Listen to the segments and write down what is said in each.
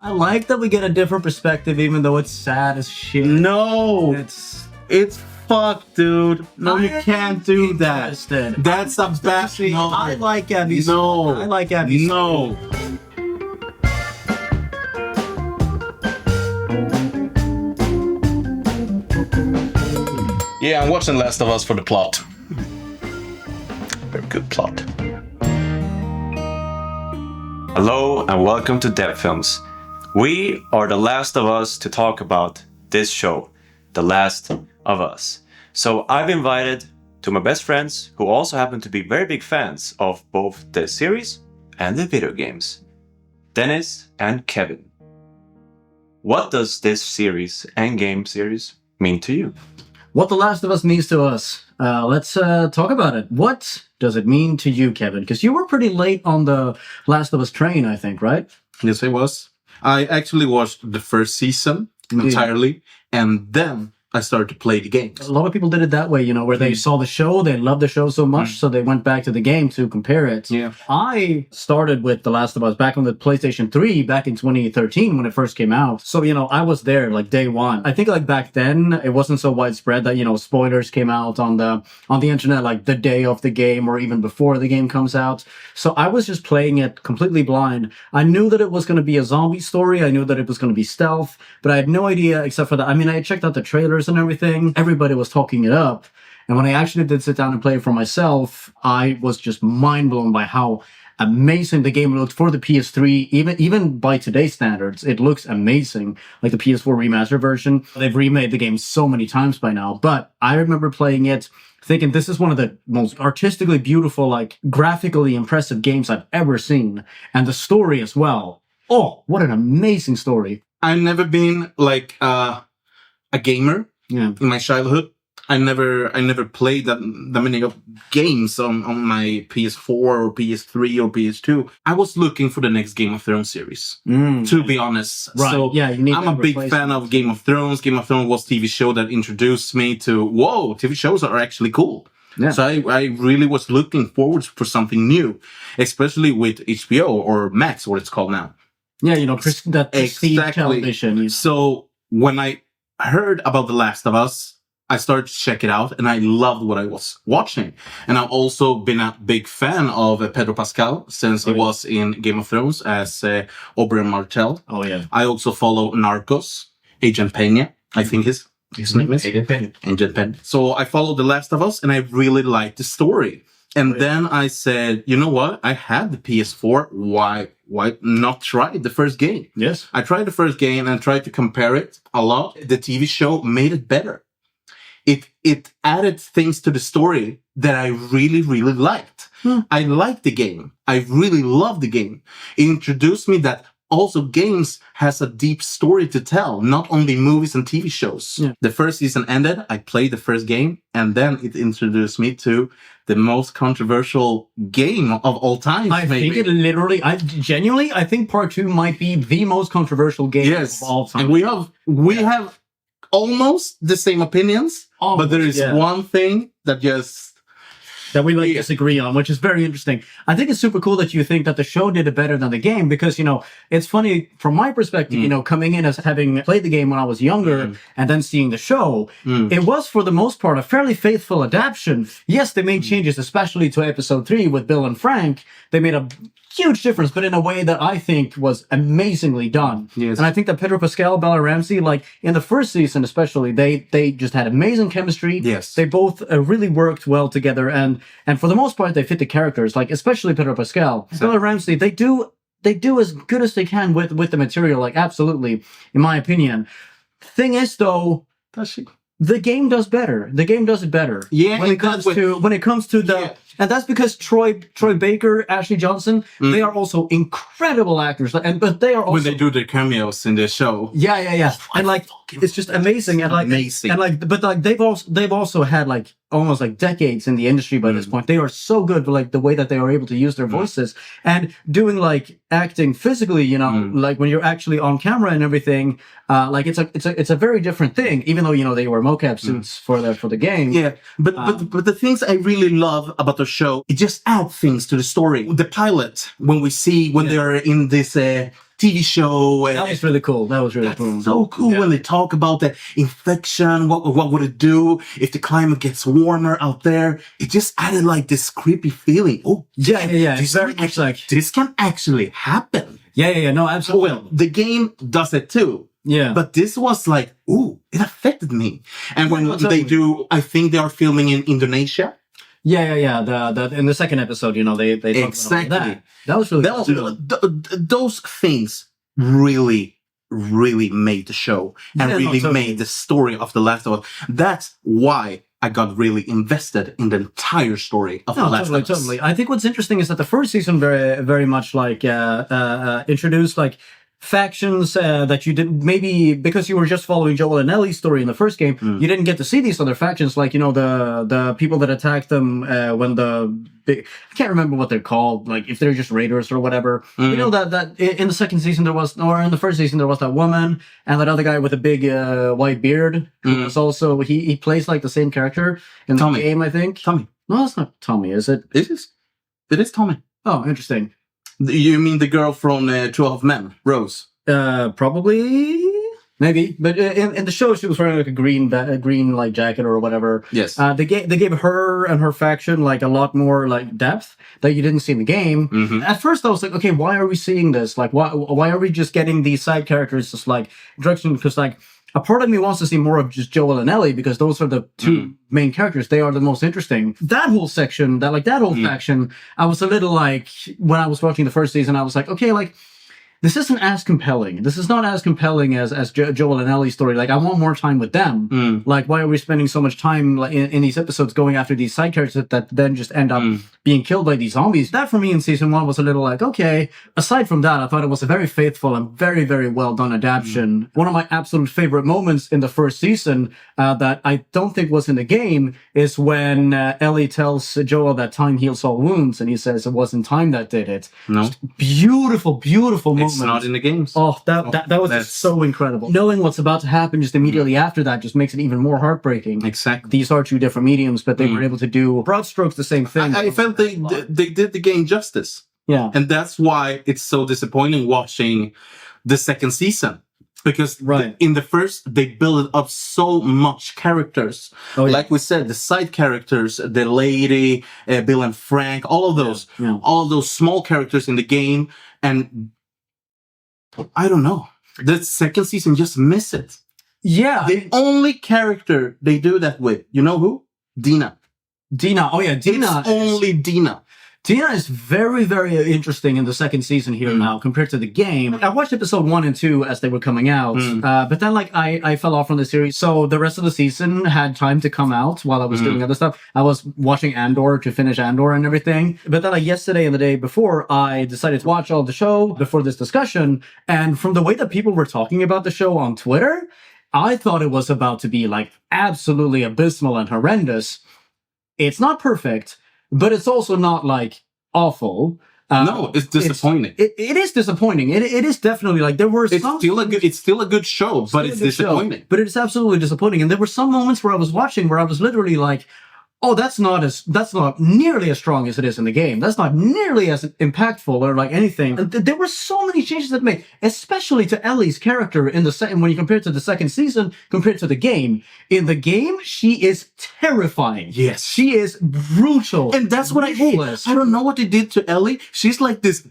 I like that we get a different perspective, even though it's sad as shit. No, It's fucked, dude. No, you I can't do that. interested. That's a bad. No, I like Abby's. No, I like Abby's. No. Yeah, I'm watching Last of Us for the plot. Very good plot. Hello and welcome to Dev Films. We are The Last of Us to talk about this show, The Last of Us. So I've invited two of my best friends who also happen to be very big fans of both the series and the video games, Dennis and Kevin. What does this series and game series mean to you? What The Last of Us means to us. Let's talk about it. What does it mean to you, Kevin? Because you were pretty late on the Last of Us train, I think, right? Yes, I was. I actually watched the first season entirely, and then I started to play the games. A lot of people did it that way, you know, where they saw the show, they loved the show so much, so they went back to the game to compare it. Yeah. I started with The Last of Us back on the PlayStation 3 back in 2013 when it first came out. So, you know, I was there like day one. I think like back then, it wasn't so widespread that, you know, spoilers came out on the internet like the day of the game or even before the game comes out. So I was just playing it completely blind. I knew that it was going to be a zombie story. I knew that it was going to be stealth, but I had no idea except for that. I mean, I checked out the trailers and everything. Everybody was talking it up. And when I actually did sit down and play it for myself, I was just mind blown by how amazing the game looked for the PS3. Even by today's standards, it looks amazing. Like the PS4 remaster version. They've remade the game so many times by now. But I remember playing it thinking this is one of the most artistically beautiful, like graphically impressive games I've ever seen. And the story as well. Oh, what an amazing story. I've never been like a gamer. Yeah. In my childhood, I never played that many of games on my PS4 or PS3 or PS2. I was looking for the next Game of Thrones series, to be honest. Right. So yeah, you need I'm a big fan of Game of Thrones. Game of Thrones was TV show that introduced me to, whoa, TV shows are actually cool. Yeah. So I really was looking forward for something new, especially with HBO or Max, what it's called now. Yeah, you know, that prestige television. You know. So when I heard about The Last of Us, I started to check it out and I loved what I was watching. And I've also been a big fan of Pedro Pascal since he was in Game of Thrones as Oberyn Martell. Oh, yeah. I also follow Narcos, Agent Peña, I think his name is. Agent Peña. So I followed The Last of Us and I really liked the story. And then I said, you know what? I had the PS4. Why not try the first game? Yes. I tried the first game and tried to compare it a lot. The TV show made it better. It added things to the story that I really, really liked. I liked the game. I really loved the game. It introduced me that also games has a deep story to tell, not only movies and TV shows. Yeah. The first season ended, I played the first game, and then it introduced me to the most controversial game of all time. I think it literally, I think part 2 might be the most controversial game of all time. And we have almost the same opinions, but there is one thing that we disagree on, which is very interesting. I think it's super cool that you think that the show did it better than the game because, you know, it's funny from my perspective, you know, coming in as having played the game when I was younger and then seeing the show, it was for the most part a fairly faithful adaptation. Yes, they made changes, especially to episode 3 with Bill and Frank. They made a huge difference, but in a way that I think was amazingly done. Yes. And I think that Pedro Pascal, Bella Ramsey, like in the first season especially, they just had amazing chemistry. Yes. They both really worked well together, and for the most part, they fit the characters, like especially Pedro Pascal. Bella Ramsey, they do as good as they can with the material, like absolutely, in my opinion. Thing is, though, the game does better. The game does it better. Yeah. When it comes to the, and that's because Troy Baker, Ashley Johnson, they are also incredible actors. But they are also when they do their cameos in the show. Yeah. And like it's just amazing. And like amazing. And like, but like they've also had like almost like decades in the industry by this point. They are so good for like the way that they are able to use their voices and doing like acting physically, you know, like when you're actually on camera and everything. Like it's a very different thing, even though, you know, they wear mocap suits for the game. Yeah. But the things I really love about the show, it just adds things to the story. The pilot, when they are in this TV show. That was really cool. That was really cool. So cool when they talk about the infection. What would it do if the climate gets warmer out there? It just added like this creepy feeling. Oh, Yeah. It's This, very can much like, this can actually happen. yeah. No, absolutely. Well, the game does it too. Yeah. But this was like, ooh, it affected me. And when Yeah, they totally. do, I think they are filming in Indonesia. Yeah. The in the second episode, they talked about Exactly. that. That was really cool. Those things really made the show and Yeah, no, really totally. made the story of The Last of Us. That's why I got really invested in the entire story of The Last of Us. Totally. I think what's interesting is that the first season very much like introduced like factions that you didn't, maybe because you were just following Joel and Ellie's story in the first game, you didn't get to see these other factions, like the people that attacked them when I can't remember what they're called, like if they're just raiders or whatever. You know that in the second season there was, or in the first season there was that woman and that other guy with a big white beard who was also he plays like the same character in the Tommy. game, I think. Tommy. No, it's not Tommy, is it? It is Tommy. Oh, interesting. You mean the girl from 12 Men, Rose? Probably, maybe, but in the show she was wearing like a green like jacket or whatever. Yes. They gave her and her faction like a lot more like depth that you didn't see in the game. At first, I was like, okay, why are we seeing this? Like, why are we just getting these side characters just like introduction? Because like a part of me wants to see more of just Joel and Ellie because those are the two main characters. They are the most interesting. That whole section, that whole faction, I was a little like, when I was watching the first season, I was like, okay, like, this isn't as compelling. This is not as compelling as Joel and Ellie's story. Like, I want more time with them. Like, why are we spending so much time like, in these episodes going after these side characters that then just end up being killed by these zombies? That, for me, in season 1 was a little like, okay. Aside from that, I thought it was a very faithful and very, very well done adaptation. One of my absolute favorite moments in the first season that I don't think was in the game is when Ellie tells Joel that time heals all wounds, and he says it wasn't time that did it. No. Just beautiful moment. It's not in the games. Oh, that was just so incredible. Knowing what's about to happen just immediately after that just makes it even more heartbreaking. Exactly. These are two different mediums, but they were able to do broad strokes the same thing. I felt they did the game justice. Yeah. And that's why it's so disappointing watching the second season. Because in the first, they built up so much characters. Oh, yeah. Like we said, the side characters, the lady, Bill and Frank, all of those, all of those small characters in the game. And I don't know. The second season just miss it. Yeah. The only character they do that with, you know who? Dina. Dina. Oh, yeah. Dina. It's only Dina. Dina is very, very interesting in the second season here now compared to the game. I watched episode 1 and 2 as they were coming out, but then like I fell off from the series. So the rest of the season had time to come out while I was doing other stuff. I was watching Andor to finish Andor and everything. But then like yesterday and the day before, I decided to watch all the show before this discussion. And from the way that people were talking about the show on Twitter, I thought it was about to be like absolutely abysmal and horrendous. It's not perfect, but it's also not like awful. No, it's disappointing. It is disappointing. It is definitely like there were It's still a good show, but it's disappointing. But it's absolutely disappointing. And there were some moments where I was watching where I was literally like, oh, that's not nearly as strong as it is in the game. That's not nearly as impactful or like anything. And there were so many changes that made, especially to Ellie's character in the second, when you compare it to the second season compared to the game. In the game, she is terrifying. Yes. She is brutal. And that's what I hate. I don't know what they did to Ellie. She's like this,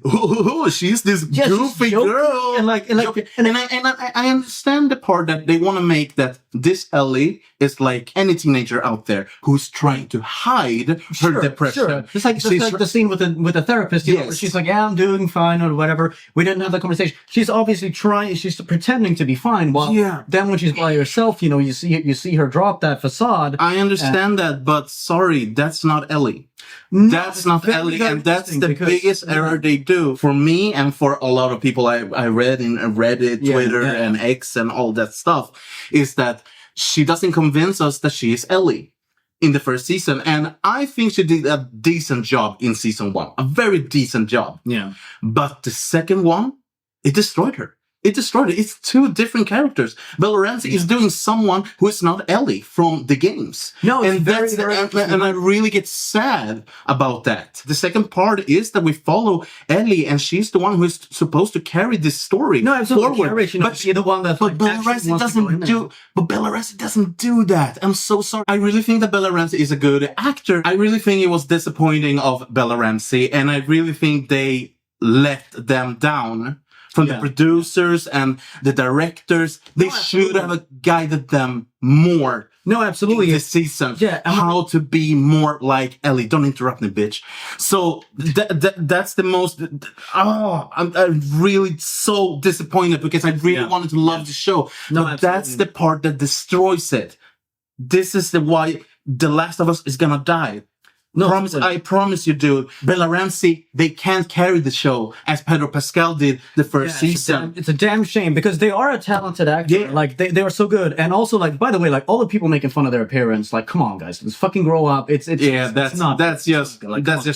she's this goofy girl. And I understand the part that they want to make that this Ellie is like any teenager out there who's trying to hide her depression. Sure. It's like the scene with the therapist. You know, where she's like, yeah, I'm doing fine or whatever. We didn't have that conversation. She's obviously she's pretending to be fine. While then when she's by herself, you know, you see her drop that facade. I understand that, but sorry, that's not Ellie. That's not Ellie, and that's the biggest error they do for me and for a lot of people I read in Reddit, Twitter, and X and all that stuff, is that she doesn't convince us that she is Ellie in the first season. And I think she did a decent job in season 1. A very decent job. Yeah. But the second one, it destroyed her. It destroyed it. It's two different characters. Bella Ramsey is doing someone who is not Ellie from the games. No, it's and very, very and I really get sad about that. The second part is that we follow Ellie, and she's the one who is supposed to carry this story forward. But she's the one that. But Bella Ramsey doesn't do. But Bella Ramsey doesn't do that. I'm so sorry. I really think that Bella Ramsey is a good actor. I really think it was disappointing of Bella Ramsey, and I really think they let them down. From the producers and the directors, they should have guided them more. No, absolutely. This season, Yeah, how to be more like Ellie. Don't interrupt me, bitch. So that's the most. I'm really so disappointed because I really wanted to love the show. No, but that's the part that destroys it. This is why The Last of Us is gonna die. No, I promise you, dude. Bella Ramsey, they can't carry the show as Pedro Pascal did the first season. It's a damn shame because they are a talented actor. Yeah. Like they are so good. And also, like, by the way, like all the people making fun of their appearance, like, come on, guys, let's fucking grow up. It's just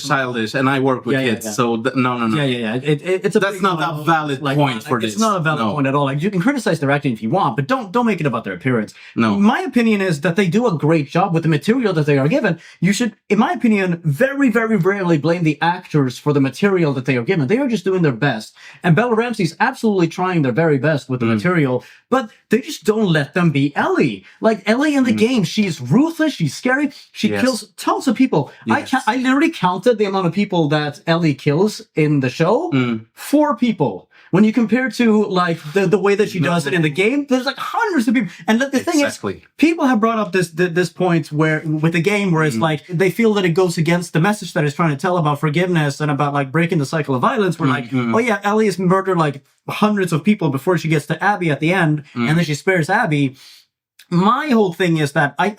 childish. And I work with kids, so no. Yeah. It's a that's not a valid point for this. It's not a valid point at all. Like, you can criticize their acting if you want, but don't make it about their appearance. No. My opinion is that they do a great job with the material that they are given. You should, in my opinion, very, very rarely blame the actors for the material that they are given. They are just doing their best. And Bella Ramsey's absolutely trying their very best with the material, but they just don't let them be Ellie. Like Ellie in the game, she's ruthless, she's scary, she kills tons of people. Yes. I literally counted the amount of people that Ellie kills in the show. 4 people. When you compare to like the way that she does it in the game, there's like hundreds of people. And the thing is, people have brought up this point where with the game where it's like they feel that it goes against the message that it's trying to tell about forgiveness and about like breaking the cycle of violence. We're like, oh yeah, Ellie has murdered like hundreds of people before she gets to Abby at the end, and then she spares Abby. My whole thing is that I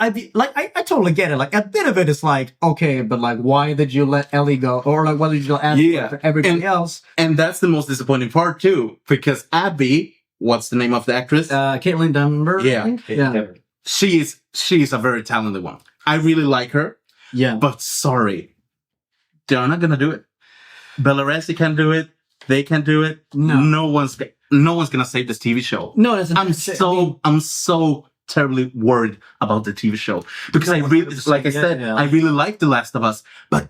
totally get it. Like a bit of it is like, okay, but like, why did you let Ellie go? Or like, why did you let Abby go for everybody else? And that's the most disappointing part too, because Abby, what's the name of the actress? Caitlin Dunbar. Yeah. She's a very talented one. I really like her. Yeah. But sorry, they're not gonna do it. Bella Ramsey can do it. They can do it. No one's gonna save this TV show. No, I'm so terribly worried about the TV show because I really, like I said, I really like The Last of Us, but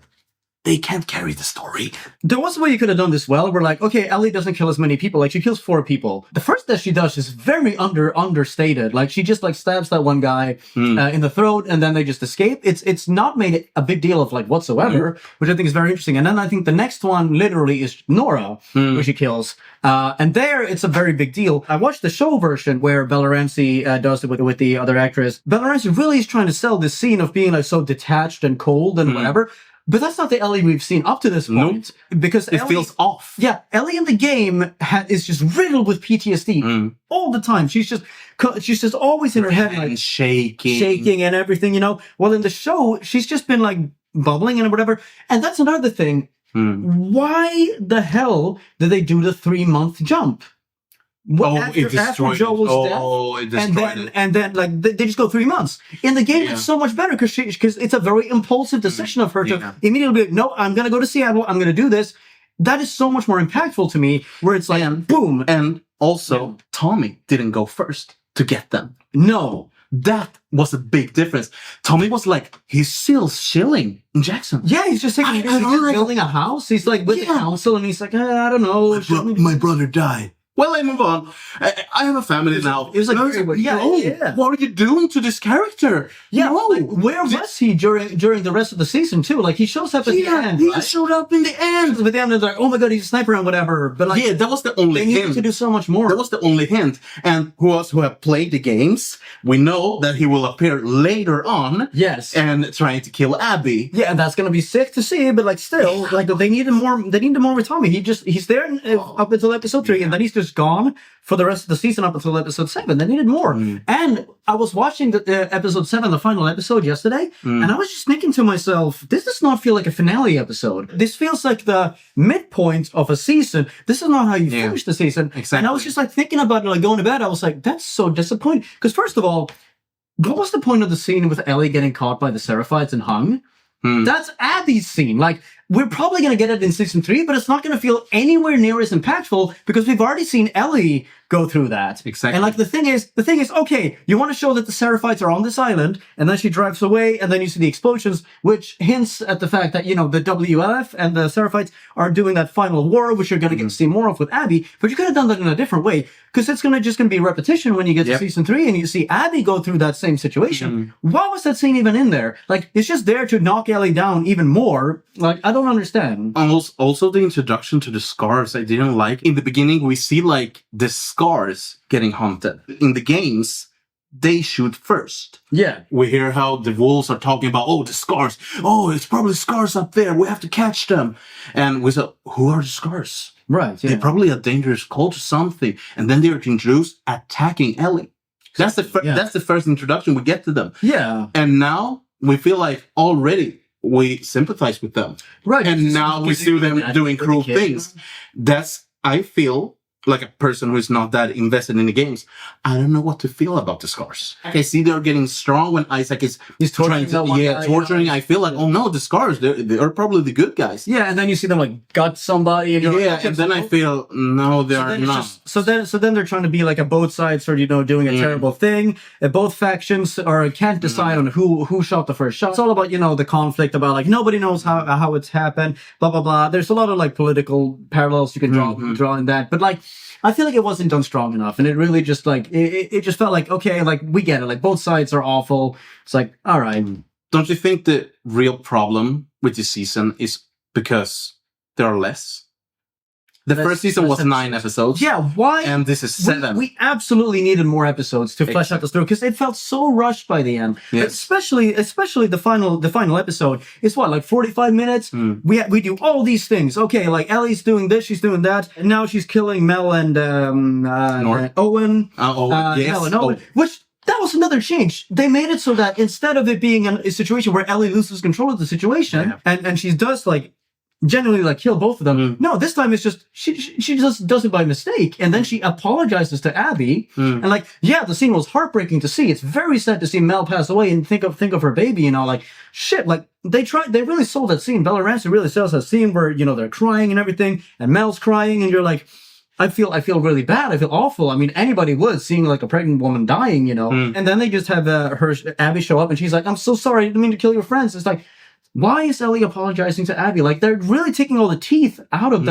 they can't carry the story. There was a way you could have done this well. We're like, okay, Ellie doesn't kill as many people. Like, she kills 4 people. The first that she does is very understated. Like, she just, like, stabs that one guy in the throat, and then they just escape. It's not made a big deal of, like, whatsoever, which I think is very interesting. And then I think the next one, literally, is Nora, who she kills. And there, it's a very big deal. I watched the show version where Bella Ramsey does it with the other actress. Bella Ramsey really is trying to sell this scene of being, like, so detached and cold and whatever. But that's not the Ellie we've seen up to this point. Because it feels off. Yeah, Ellie in the game is just riddled with PTSD all the time. She's just always in her head, like shaking and everything, you know. Well, in the show, she's just been like bubbling and whatever. And that's another thing. Why the hell did they do the 3-month jump? It destroyed it. And then like they just go 3 months. In the game, it's so much better because it's a very impulsive decision of her to immediately be like, no, I'm gonna go to Seattle. I'm gonna do this. That is so much more impactful to me. Where it's like, boom. And also, Tommy didn't go first to get them. No. That was a big difference. Tommy was like, he's still chilling in Jackson. Yeah, he's just taking, he's building a house. He's like with the council, and he's like, I don't know. My brother died. Well, I move on. I have a family now. It was like, what are you doing to this character? Yeah, like, where was he during the rest of the season too? Like, he shows up at the end. He showed up in the end. But then they're like, oh my god, he's a sniper and whatever. But like, that was the only hint. They needed to do so much more. That was the only hint. And who have played the games, we know that he will appear later on. Yes. And trying to kill Abby. Yeah, and that's gonna be sick to see. But like, still, like they needed more. They needed more with Tommy. He's there up until episode 3, and then he's just gone for the rest of the season up until episode 7. They needed more. And I was watching the episode 7, the final episode yesterday, and I was just thinking to myself, this does not feel like a finale episode. This feels like the midpoint of a season. This is not how you finish the season. Exactly. And I was just like thinking about it, like going to bed. I was like, that's so disappointing. Because first of all, what was the point of the scene with Ellie getting caught by the Seraphites and hung? That's Abby's scene. Like, we're probably going to get it in season 3, but it's not going to feel anywhere near as impactful because we've already seen Ellie go through that. Exactly. And like the thing is, okay, you want to show that the Seraphites are on this island, and then she drives away, and then you see the explosions, which hints at the fact that, the WLF and the Seraphites are doing that final war, which you're going to get to see more of with Abby, but you could have done that in a different way, because it's just going to be repetition when you get to season 3, and you see Abby go through that same situation. Why was that scene even in there? Like, it's just there to knock Ellie down even more. Like, I don't understand. Also, the introduction to the scars I didn't like. In the beginning, we see, like, the scars getting hunted. In the games, they shoot first. Yeah. We hear how the wolves are talking about, the scars. Oh, it's probably scars up there. We have to catch them. And we said, who are the scars? Right, yeah. They're probably a dangerous cult or something. And then they're introduced attacking Ellie. That's the first introduction we get to them. Yeah. And now we feel like already we sympathize with them. Right. And now we see them doing cruel things. I feel like a person who's not that invested in the games. I don't know what to feel about the scars. I see they're getting strong when Isaac is torturing torturing. I feel like, oh no, the scars, they're probably the good guys. Yeah, and then you see them like gut somebody. And and then I feel, no, they are not. So then they're trying to be like a both sides are, doing a terrible thing. Both factions can't decide on who shot the first shot. It's all about, the conflict about like nobody knows how it's happened, blah, blah, blah. There's a lot of like political parallels you can draw in that. But like, I feel like it wasn't done strong enough, and it really just like it just felt like, okay, like we get it, like both sides are awful. It's like, all right. Don't you think the real problem with this season is because there are less? The first season was 9 episodes. Yeah, why? And this is 7. We absolutely needed more episodes to flesh out the story, because it felt so rushed by the end. Yes. Especially the final episode. It's what, like 45 minutes? We do all these things. Okay, like Ellie's doing this, she's doing that, and now she's killing Mel and Owen. Yes. Mel and Owen, which that was another change. They made it so that instead of it being a situation where Ellie loses control of the situation, and she does like genuinely like kill both of them. No, this time it's just she just does it by mistake, and then she apologizes to Abby. And like, yeah, the scene was heartbreaking to see. It's very sad to see Mel pass away and think of her baby, like shit. Like they really sold that scene. Bella Ramsey really sells that scene where they're crying and everything, and Mel's crying, and you're like, I feel really bad. I feel awful. I mean, anybody would, seeing like a pregnant woman dying, And then they just have Abby show up, and she's like, "I'm so sorry. I didn't mean to kill your friends." It's like, why is Ellie apologizing to Abby? Like, they're really taking all the teeth out of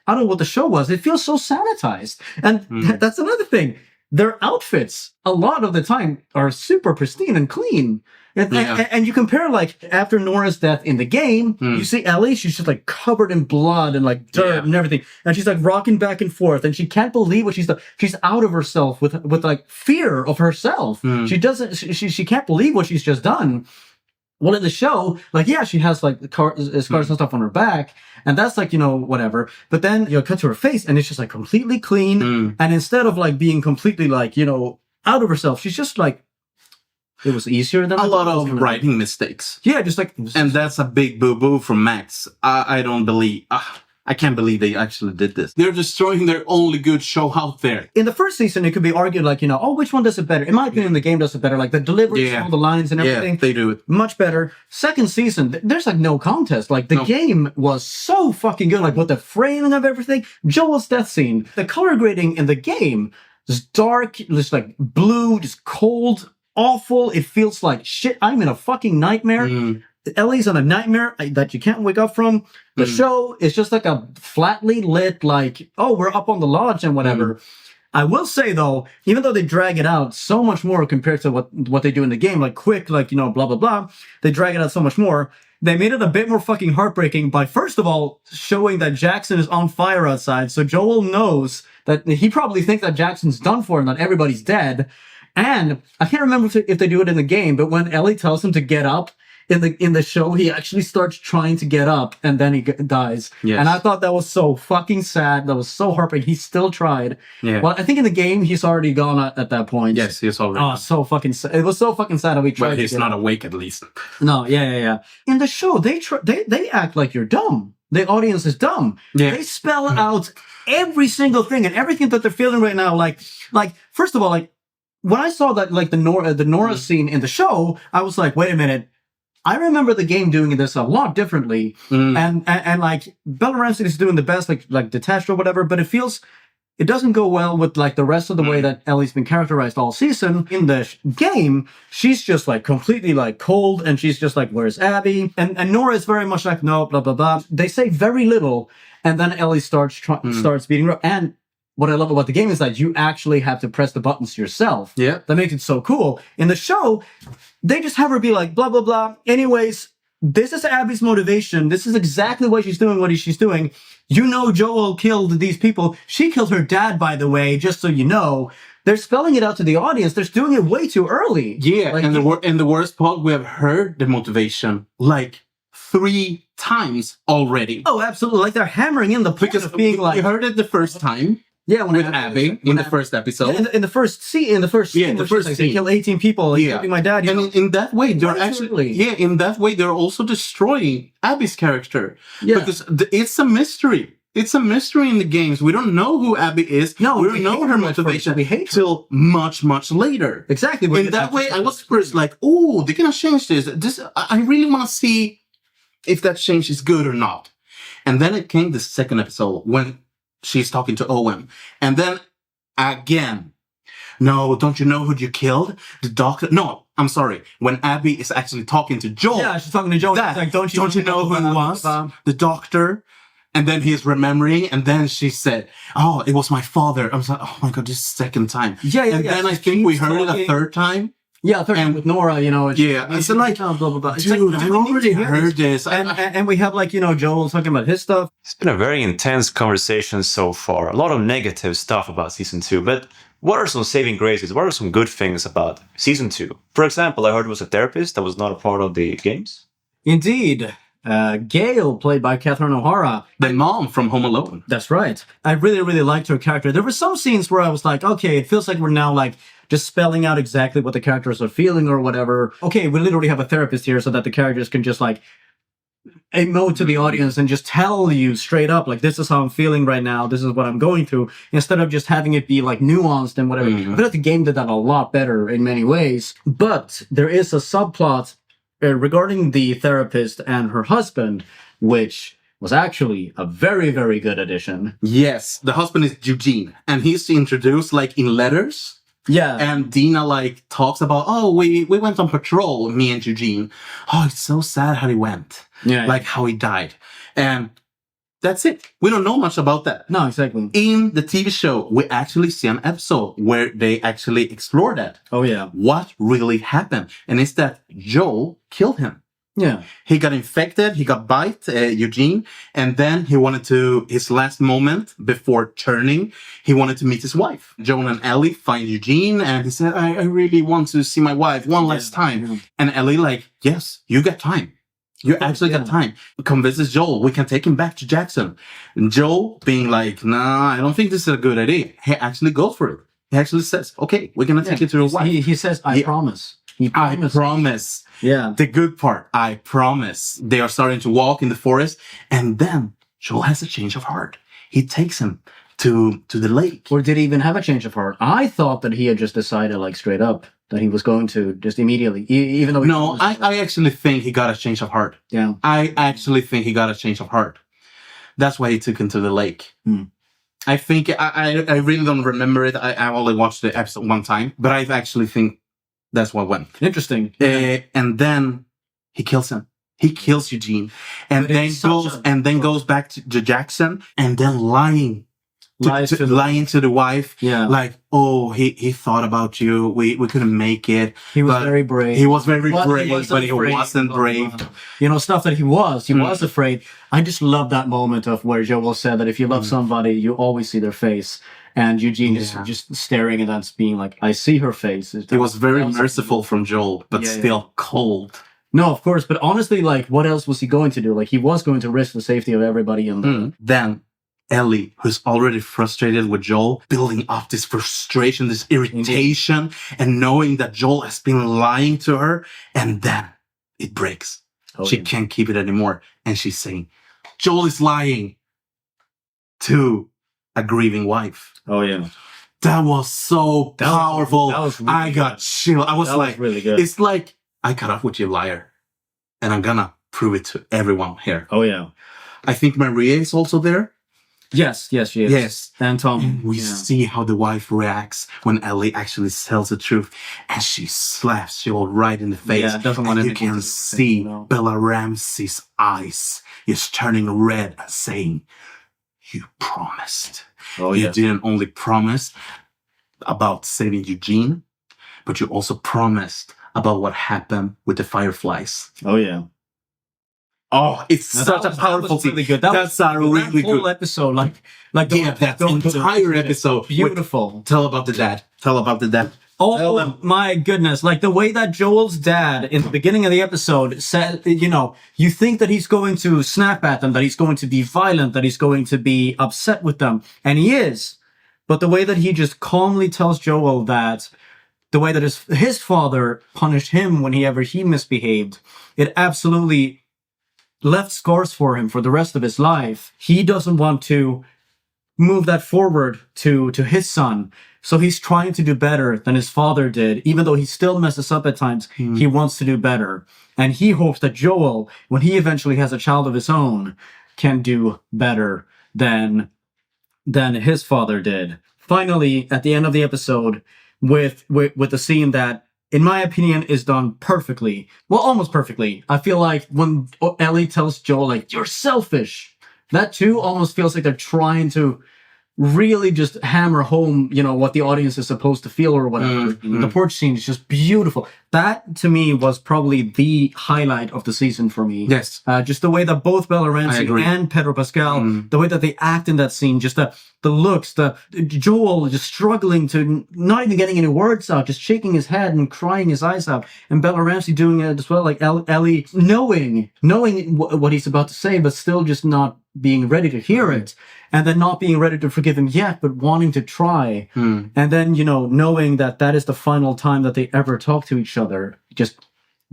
what the show was. It feels so sanitized. And that's another thing. Their outfits, a lot of the time, are super pristine and clean. And you compare, like, after Nora's death in the game, you see Ellie, she's just, like, covered in blood and, like, dirt and everything. And she's, like, rocking back and forth. And she can't believe what she's done. She's out of herself with like, fear of herself. She can't believe what she's just done. Well, in the show, like, yeah, she has, like, scars and stuff on her back, and that's, like, whatever. But then, cut to her face, and it's just, like, completely clean. And instead of, like, being completely, like, out of herself, she's just, like, it was easier than a lot of writing mistakes. Yeah, just, like... And that's a big boo-boo from Max. I don't believe... I can't believe they actually did this. They're destroying their only good show out there. In the first season, it could be argued like, which one does it better? In my opinion, the game does it better. Like the delivery, all the lines and everything. Yeah, they do it. Much better. Second season, there's like no contest. Like the game was so fucking good. Like with the framing of everything. Joel's death scene. The color grading in the game is dark, just like blue, just cold, awful. It feels like shit. I'm in a fucking nightmare. Ellie's in a nightmare that you can't wake up from. The show is just like a flatly lit, like, oh, we're up on the lodge and whatever. I will say, though, even though they drag it out so much more compared to what they do in the game, like quick, like, blah, blah, blah, they drag it out so much more. They made it a bit more fucking heartbreaking by, first of all, showing that Jackson is on fire outside. So Joel knows that he probably thinks that Jackson's done for and that everybody's dead. And I can't remember if they do it in the game, but when Ellie tells him to get up, in the show, he actually starts trying to get up, and then he dies. Yes. And I thought that was so fucking sad. That was so heartbreaking. He still tried. Yeah. Well, I think in the game, he's already gone at that point. Yes, he's already gone. So fucking sad. It was so fucking sad how he tried. But he's not awake, at least. No, yeah. In the show, they act like you're dumb. The audience is dumb. Yeah. They spell out every single thing and everything that they're feeling right now. Like first of all, like when I saw that, like the Nora scene in the show, I was like, wait a minute. I remember the game doing this a lot differently, and like Bella Ramsey is doing the best, like detached or whatever. But it feels it doesn't go well with like the rest of the way that Ellie's been characterized all season. In the game, she's just like completely like cold, and she's just like, where's Abby? And Nora is very much like, no, blah, blah, blah. They say very little, and then Ellie starts beating her. And what I love about the game is that you actually have to press the buttons yourself. Yeah. That makes it so cool. In the show, they just have her be like, blah, blah, blah. Anyways, this is Abby's motivation. This is exactly why she's doing what she's doing. You know Joel killed these people. She killed her dad, by the way, just so you know. They're spelling it out to the audience. They're doing it way too early. Yeah, like, and the worst part, we have heard the motivation like 3 times already. Oh, absolutely. Like they're hammering in the point Because of being like... we heard it the first time. Yeah, when with Abby in the first episode. Yeah, in the first scene, they kill 18 people, including my dad. And in that way, they're actually in that way they're also destroying Abby's character. Yeah, because it's a mystery. It's a mystery in the games. We don't know who Abby is. No, we don't know her motivation. We hate her till much later. Exactly. In that way, I was first like, oh, they're gonna change this. I really want to see if that change is good or not. And then it came the second episode when she's talking to Owen. And then again, no, don't you know who you killed? The doctor. No, I'm sorry. When Abby is actually talking to Joel. Yeah, she's talking to Joel. Like, don't you know who it was? The doctor. And then he's remembering. And then she said, oh, it was my father. I was like, oh my God, this is the second time. Yeah. And then I think we heard it a third time. Yeah, third time with Nora, you know. Yeah, so like, blah, blah, blah. Dude, I've already heard this. And we have like, you know, Joel talking about his stuff. It's been a very intense conversation so far. A lot of negative stuff about Season 2, but what are some saving graces? What are some good things about Season 2? For example, I heard it was a therapist that was not a part of the games. Indeed. Gail, played by Catherine O'Hara. The mom from Home Alone. That's right. I really, really liked her character. There were some scenes where I was like, okay, it feels like we're now like just spelling out exactly what the characters are feeling or whatever. Okay, we literally have a therapist here so that the characters can just like emote to the audience and just tell you straight up, like, this is how I'm feeling right now. This is what I'm going through. Instead of just having it be like nuanced and whatever. I feel like the game did that a lot better in many ways. But there is a subplot regarding the therapist and her husband, which was actually a very, very good addition. Yes. The husband is Eugene, and he's introduced like in letters. Yeah. And Dina like talks about, oh, we went on patrol, me and Eugene. Oh, it's so sad how he went. Yeah. Like how he died. And that's it. We don't know much about that. No, exactly. In the TV show, we actually see an episode where they actually explore that. Oh, yeah. What really happened? And it's that Joel killed him. Yeah. He got infected, he got bite, Eugene, and then he wanted to, his last moment before turning, he wanted to meet his wife. Joel and Ellie find Eugene, and he said, I really want to see my wife one last time. Yeah. And Ellie like, yes, you got time. You actually got time. Convinces Joel, we can take him back to Jackson. And Joel being like, nah, I don't think this is a good idea. He actually goes for it. He actually says, okay, we're going to take you to your wife. He says, I promise. I promise. Yeah. The good part, I promise. They are starting to walk in the forest, and then Joel has a change of heart. He takes him to the lake. Or did he even have a change of heart? I thought that he had just decided, like, straight up that he was going to just immediately, even though... No, I actually think he got a change of heart. Yeah. I actually think he got a change of heart. That's why he took him to the lake. I think, I really don't remember it. I only watched the episode one time, but I actually think that's what went. Interesting. And then he kills him. He kills Eugene, and then goes back to Jackson, and then lying to the wife. Yeah, like, oh, he thought about you. We couldn't make it. He was very brave. He was very brave, but he wasn't brave. You know, stuff that he was afraid. I just love that moment of where Joel said that if you love somebody, you always see their face. And Eugene is just staring at us, being like, I see her face. It was very merciful from Joel, but still cold. No, of course. But honestly, like, what else was he going to do? Like, he was going to risk the safety of everybody in there. Then Ellie, who's already frustrated with Joel, building up this frustration, this irritation, and knowing that Joel has been lying to her. And then it breaks. She can't keep it anymore. And she's saying, Joel is lying to a grieving wife. Oh, yeah. That was so powerful. That was really I got chill. I was like, really good. It's like, I caught up with you, liar. And I'm gonna prove it to everyone here. Oh, yeah. I think Maria is also there. Yes, yes, she is. Yes. And Tom. And we see how the wife reacts when Ellie actually tells the truth, and she slaps Joel right in the face. Yeah, doesn't want and you anything can to do with it, see you know. Bella Ramsey's eyes is turning red and saying, "You promised. Oh, you yeah. didn't only promise about saving Eugene, but you also promised about what happened with the Fireflies." Oh, yeah. Oh, it's Now, such that a powerful was really scene. good. That's a really whole good episode. Like that entire episode. Beautiful. Tell about the dad. Tell about the dad. Tell them. Oh my goodness. Like the way that Joel's dad in the beginning of the episode said, you know, you think that he's going to snap at them, that he's going to be violent, that he's going to be upset with them. And he is. But the way that he just calmly tells Joel that the way that his father punished him whenever he misbehaved, it absolutely left scars for him for the rest of his life. He doesn't want to move that forward to his son. So he's trying to do better than his father did. Even though he still messes up at times, he wants to do better. And he hopes that Joel, when he eventually has a child of his own, can do better than his father did. Finally, at the end of the episode, with the scene that, in my opinion, is done perfectly. Well, almost perfectly. I feel like when Ellie tells Joel, like, "You're selfish," that too almost feels like they're trying to really just hammer home, you know, what the audience is supposed to feel or whatever. The porch scene is just beautiful. That, to me, was probably the highlight of the season for me. Yes. Just the way that both Bella Ramsey and Pedro Pascal, the way that they act in that scene, just the looks, the Joel just struggling to, not even getting any words out, just shaking his head and crying his eyes out. And Bella Ramsey doing it as well, like Ellie knowing what he's about to say, but still just not being ready to hear it. And then not being ready to forgive him yet, but wanting to try. And then, you know, knowing that that is the final time that they ever talk to each other.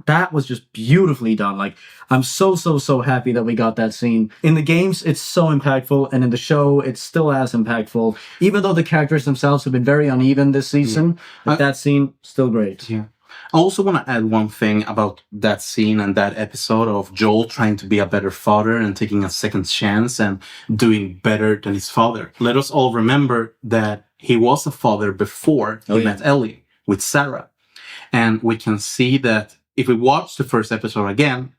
That was just beautifully done. Like, I'm so happy that we got that scene. In the games, it's so impactful, and in the show, it's still as impactful. Even though the characters themselves have been very uneven this season, that scene, still great. Yeah. I also want to add one thing about that scene and that episode of Joel trying to be a better father and taking a second chance and doing better than his father. Let us all remember that he was a father before he met Ellie with Sarah. And we can see that if we watch the first episode again,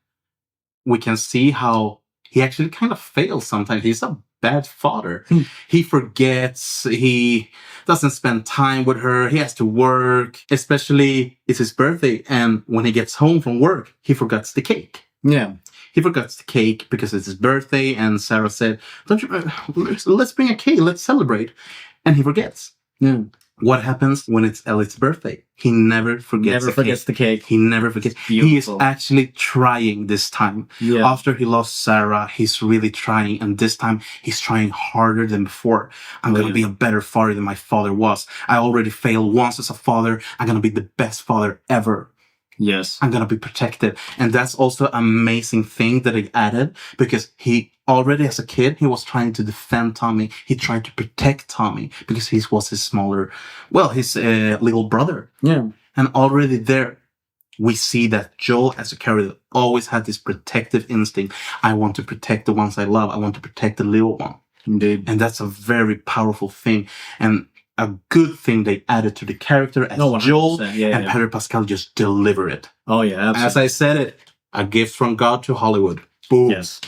we can see how he actually kind of fails sometimes. He's a bad father. He forgets, he doesn't spend time with her, he has to work, especially it's his birthday, and when he gets home from work, he forgets the cake. Yeah. He forgets the cake because it's his birthday, and Sarah said, "Don't you, let's bring a cake, let's celebrate." And he forgets. Yeah. What happens when it's Ellie's birthday? He never forgets the cake. He never forgets. He is actually trying this time. Yeah. After he lost Sarah, he's really trying. And this time, he's trying harder than before. I'm going to be a better father than my father was. I already failed once as a father. I'm going to be the best father ever. Yes. I'm going to be protected. And that's also an amazing thing that he added, because he already as a kid, he was trying to defend Tommy. He tried to protect Tommy because he was his his little brother. Yeah. And already there, we see that Joel as a character always had this protective instinct. I want to protect the ones I love. I want to protect the little one. Indeed. And that's a very powerful thing. And a good thing they added to the character as Joel and Pedro Pascal just deliver it. Oh, yeah, absolutely. As I said it, a gift from God to Hollywood. Boom. Yes.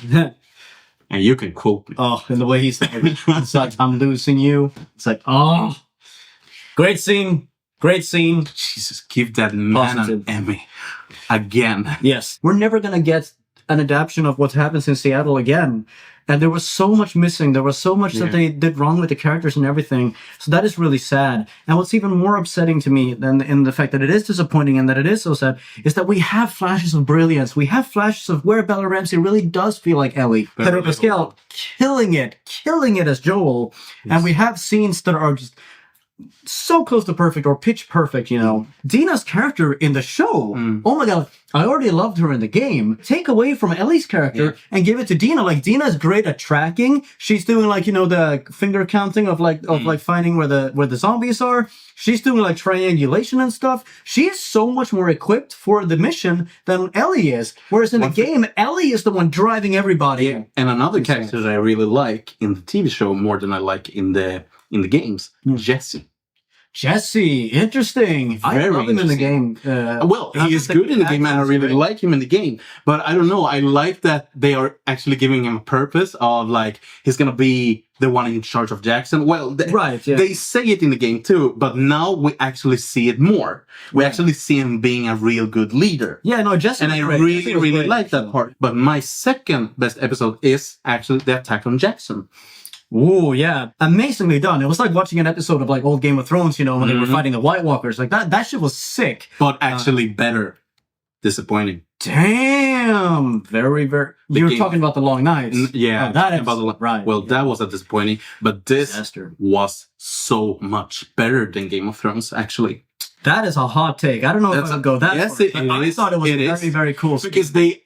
And you can quote me. Oh, and the way he said it. It's like, "I'm losing you." It's like, oh. Great scene. Great scene. Jesus, give that man an Emmy. Again. Yes. We're never going to get an adaptation of what happens in Seattle again. And there was so much missing. There was so much that they did wrong with the characters and everything. So that is really sad. And what's even more upsetting to me than in the fact that it is disappointing and that it is so sad is that we have flashes of brilliance. We have flashes of where Bella Ramsey really does feel like Ellie. Pedro Pascal killing it as Joel. Yes. And we have scenes that are just so close to perfect or pitch perfect, you know. Dina's character in the show, oh my god, I already loved her in the game. Take away from Ellie's character and give it to Dina. Like, Dina's great at tracking. She's doing like, you know, the finger counting of like finding where the zombies are. She's doing like triangulation and stuff. She's so much more equipped for the mission than Ellie is. Whereas in the game, Ellie is the one driving everybody. And another character that I really like in the TV show more than I like in the games, Jesse, interesting. I love him in the game. Well, he is good in the game, and I really like him in the game. But I don't know. I like that they are actually giving him a purpose of like he's gonna be the one in charge of Jackson. Well, they say it in the game too, but now we actually see it more. We actually see him being a real good leader. Yeah, no, Jesse. And I really like that part. But my second best episode is actually the attack on Jackson. Ooh, yeah. Amazingly done. It was like watching an episode of like old Game of Thrones, you know, when they were fighting the White Walkers. Like that shit was sick. But actually better. Disappointing. Damn. Very, very... You were talking about the long nights. Yeah. Right. Well, that was a disappointing. But this was so much better than Game of Thrones, actually. That is a hot take. I don't know if I would go that far. It is. I thought it was very, very cool. Because they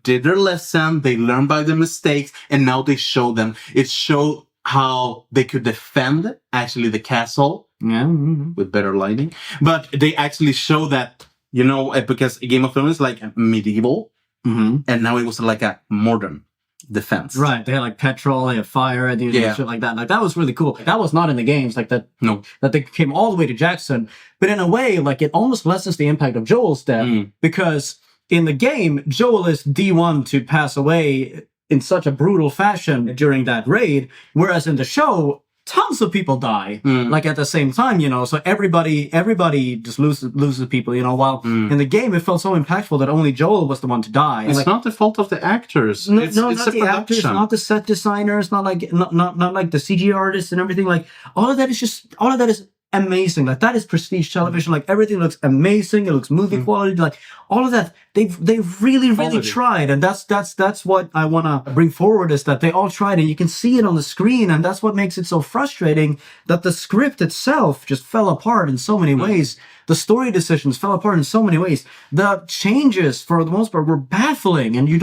did their lesson, they learned by their mistakes, and now they show them. It showed how they could defend, actually, the castle with better lighting. But they actually show that, you know, because Game of Thrones is like medieval, and now it was like a modern defense. Right. They had like petrol, they had fire, and shit like that. Like that was really cool. That was not in the games, like that. No. That they came all the way to Jackson. But in a way, like it almost lessens the impact of Joel's death because in the game, Joel is D1 to pass away in such a brutal fashion during that raid, whereas in the show, tons of people die, like at the same time, you know, so everybody just loses people, you know, while in the game, it felt so impactful that only Joel was the one to die. It's not the fault of the actors. Not the actors, not the set designers, not like the CG artists and everything. Like, all of that is amazing. Like, that is prestige television. Like, everything looks amazing. It looks movie quality. Like, all of that, they've really tried. And that's what I want to bring forward, is that they all tried, and you can see it on the screen. And that's what makes it so frustrating, that the script itself just fell apart in so many ways. The story decisions fell apart in so many ways. The changes, for the most part, were baffling. And I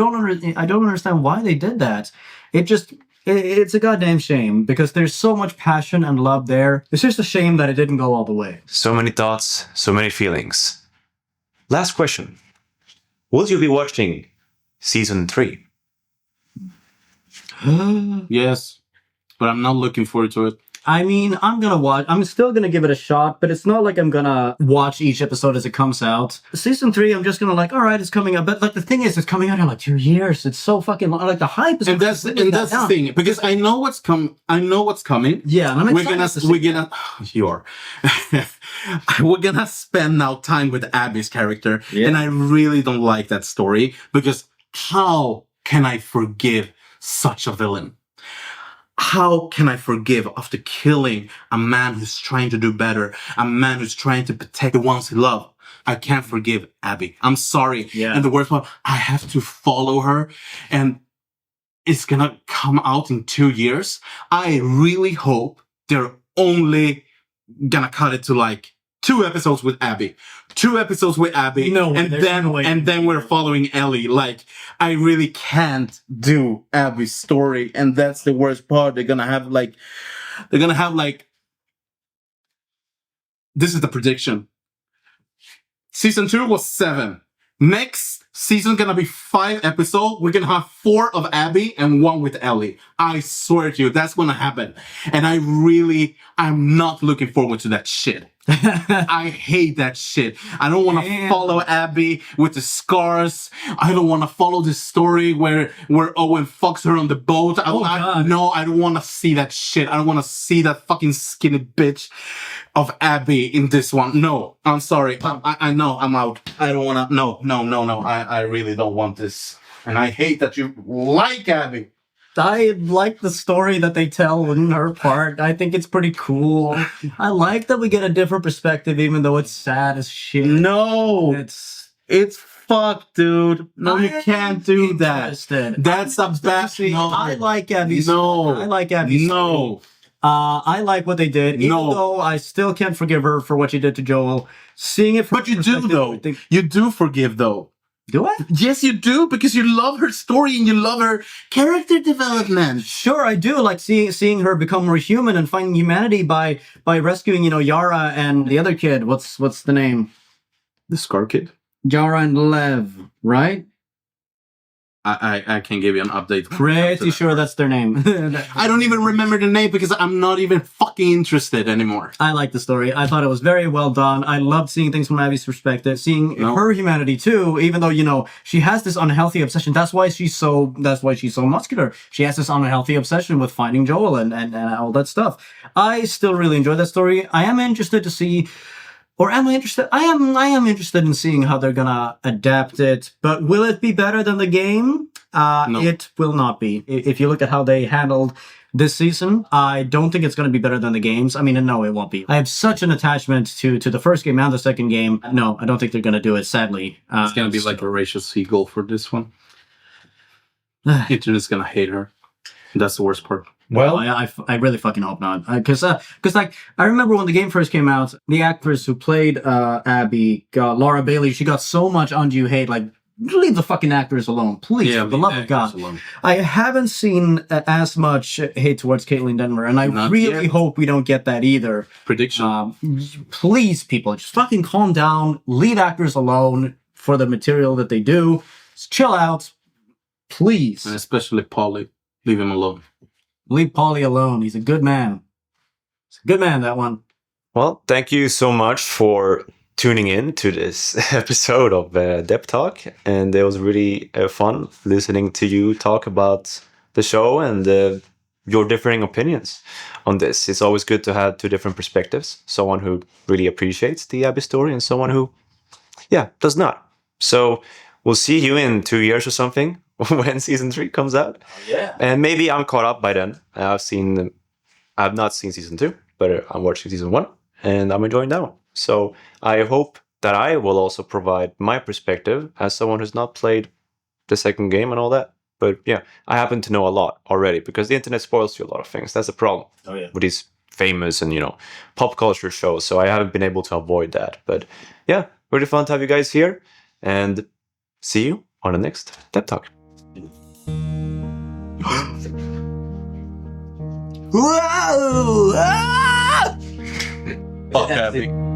don't understand why they did that. It's a goddamn shame, because there's so much passion and love there. It's just a shame that it didn't go all the way. So many thoughts, so many feelings. Last question. Will you be watching season 3? Yes, but I'm not looking forward to it. I mean, I'm still gonna give it a shot, but it's not like I'm gonna watch each episode as it comes out. Season 3, I'm just gonna like, alright, it's coming out. But like, the thing is, it's coming out in like 2 years. It's so fucking long. Like, the hype is... And that's the thing, because I know what's coming. Yeah, and I'm excited we're gonna spend now time with Abby's character. Yeah. And I really don't like that story, because how can I forgive such a villain? How can I forgive after killing a man who's trying to do better, a man who's trying to protect the ones he loves? I can't forgive Abby. I'm sorry. Yeah. And the worst part, I have to follow her, and it's gonna come out in 2 years. I really hope they're only gonna cut it to like 2 episodes with Abby. 2 episodes with Abby. No, and then we're following Ellie. Like, I really can't do Abby's story. And that's the worst part. They're gonna have like, this is the prediction. Season 2 was 7. Next season gonna be 5 episodes. We're gonna have 4 of Abby and 1 with Ellie. I swear to you, that's gonna happen. And I'm not looking forward to that shit. I hate that shit. I don't want to follow Abby with the scars. I don't want to follow the story where Owen fucks her on the boat. I don't want to see that shit. I don't want to see that fucking skinny bitch of Abby in this one. No, I'm sorry. I know, I'm out. I don't want to. No. I really don't want this. And I hate that you like Abby. I like the story that they tell in her part. I think it's pretty cool. I like that we get a different perspective, even though it's sad as shit. No, it's fucked, dude. No, you can't do that. That's a bad. No, I like Abby's. No, I like Abby's. No. I like what they did, even No. though I still can't forgive her for what she did to Joel. Seeing it from But you her do, perspective, though. I think- You do forgive, though. Do I? Yes, you do, because you love her story and you love her character development. Sure, I do like seeing her become more human and finding humanity by rescuing, Yara and the other kid. What's the name? The Scar Kid? Yara and Lev, right? I can give you an update. Pretty sure that's their name. I don't even remember the name because I'm not even fucking interested anymore. I like the story. I thought it was very well done. I loved seeing things from Abby's perspective, seeing her humanity too, even though, she has this unhealthy obsession. That's why she's so muscular. She has this unhealthy obsession with finding Joel and all that stuff. I still really enjoy that story. I am interested to see, or am I interested? I am interested in seeing how they're gonna adapt it, but will it be better than the game? No. It will not be. If you look at how they handled this season, I don't think it's going to be better than the games. I mean, no, it won't be. I have such an attachment to the first game and the second game. No, I don't think they're going to do it, sadly. It's gonna be like a Rachel Siegel for this one. Internet's gonna hate her. That's the worst part. Well, I really fucking hope not. Because like, I remember when the game first came out, the actress who played Abby, Laura Bailey, she got so much undue hate. Like, leave the fucking actors alone, please, for the love of God. Alone. I haven't seen as much hate towards Caitlyn Denver, and I Not really yet. hope we don't get that either. Prediction. Please, people, just fucking calm down. Leave actors alone for the material that they do. Just chill out, please. And especially Polly. Leave him alone. Leave Paulie alone. He's a good man. He's a good man, that one. Well, thank you so much for tuning in to this episode of Depth Talk. And it was really fun listening to you talk about the show and your differing opinions on this. It's always good to have two different perspectives. Someone who really appreciates the Abby story and someone who, does not. So we'll see you in 2 years or something when season 3 comes out. Yeah. And maybe I'm caught up by then. I've not seen season 2, but I'm watching season 1 and I'm enjoying that one. So I hope that I will also provide my perspective as someone who's not played the second game and all that. But yeah, I happen to know a lot already because the internet spoils you a lot of things. That's the problem with these famous and, pop culture shows. So I haven't been able to avoid that. But yeah, really fun to have you guys here and see you on the next Depth Talk. Whoa! Ah! Fuck Abby.